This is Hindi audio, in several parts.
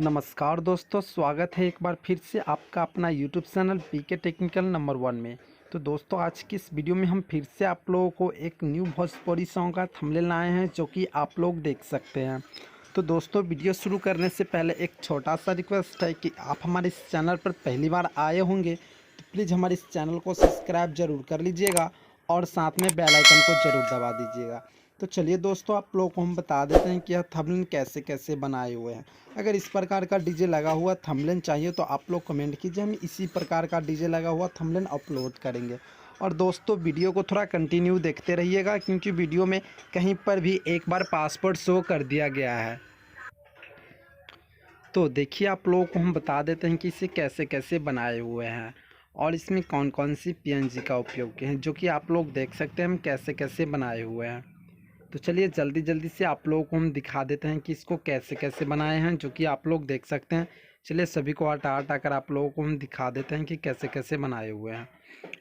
नमस्कार दोस्तों, स्वागत है एक बार फिर से आपका अपना YouTube channel PK technical number 1 में। तो दोस्तों, आज की इस वीडियो में हम फिर से आप लोगों को एक न्यू भोजपुरी सॉन्ग का थंबनेल लाए हैं, जो कि आप लोग देख सकते हैं। तो दोस्तों, वीडियो शुरू करने से पहले एक छोटा सा रिक्वेस्ट है कि आप हमारे इस चैनल पर पहली बार आए होंगे तो प्लीज़ हमारे इस चैनल को सब्सक्राइब ज़रूर कर लीजिएगा और साथ में बेल आइकन को ज़रूर दबा दीजिएगा। तो चलिए दोस्तों, आप लोगों को हम बता देते हैं कि यह थंबनेल कैसे कैसे बनाए हुए हैं। अगर इस प्रकार का डीजे लगा हुआ थंबनेल चाहिए तो आप लोग कमेंट कीजिए, हम इसी प्रकार का डीजे लगा हुआ थंबनेल अपलोड करेंगे। और दोस्तों, वीडियो को थोड़ा कंटिन्यू देखते रहिएगा, क्योंकि वीडियो में कहीं पर भी एक बार पासवर्ड शो कर दिया गया है। तो देखिए, आप लोगों को हम बता देते हैं कि इसे कैसे कैसे बनाए हुए हैं और इसमें कौन कौन सी पीएनजी का उपयोग किए हैं, जो कि आप लोग देख सकते हैं हम कैसे कैसे बनाए हुए हैं। तो चलिए जल्दी जल्दी से आप लोगों को हम दिखा देते हैं कि इसको कैसे कैसे बनाए हैं, जो कि आप लोग देख सकते हैं। चलिए सभी को हटा हटा कर आप लोगों को हम दिखा देते हैं कि कैसे कैसे बनाए हुए हैं।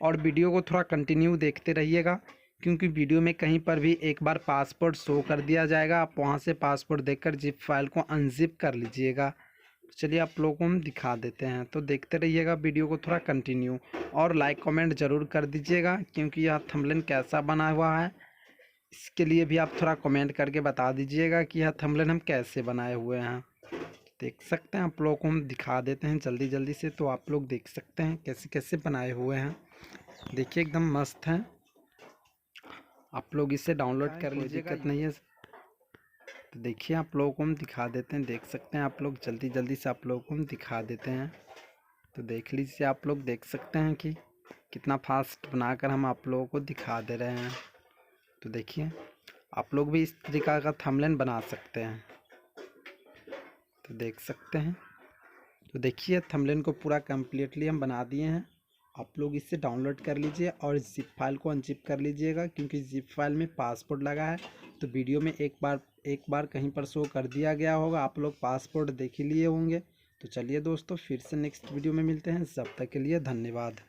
और वीडियो को थोड़ा कंटिन्यू देखते रहिएगा, क्योंकि वीडियो में कहीं पर भी एक बार पासवर्ड शो कर दिया जाएगा। आप वहां से पासवर्ड देखकर जिप फाइल को अनजिप कर लीजिएगा। चलिए आप लोगों को हम दिखा देते हैं, तो देखते रहिएगा वीडियो को थोड़ा कंटिन्यू। और लाइक कमेंट ज़रूर कर दीजिएगा, क्योंकि यह थंबनेल कैसा बना हुआ है इसके लिए भी आप थोड़ा कमेंट करके बता दीजिएगा कि यह थंबनेल हम कैसे बनाए हुए हैं। देख सकते हैं, आप लोगों को हम दिखा देते हैं जल्दी जल्दी से। तो आप लोग देख सकते हैं कैसे कैसे बनाए हुए हैं। देखिए एकदम मस्त है, आप लोग इसे डाउनलोड कर लीजिए, दिक्कत नहीं है। तो देखिए आप लोगों को हम दिखा देते हैं, देख सकते हैं आप लोग, जल्दी जल्दी से आप लोगों को हम दिखा देते हैं। तो देख लीजिए, आप लोग देख सकते हैं कि कितना फास्ट बनाकर हम आप लोगों को दिखा दे रहे हैं। तो देखिए, आप लोग भी इस तरीका का थंबनेल बना सकते हैं। तो देख सकते हैं, तो देखिए थंबनेल को पूरा कम्प्लीटली हम बना दिए हैं। आप लोग इसे डाउनलोड कर लीजिए और जिप फाइल को अनजिप कर लीजिएगा, क्योंकि जिप फाइल में पासवर्ड लगा है। तो वीडियो में एक बार कहीं पर शो कर दिया गया होगा, आप लोग पासवर्ड देख ही लिए होंगे। तो चलिए दोस्तों, फिर से नेक्स्ट वीडियो में मिलते हैं, तब तक के लिए धन्यवाद।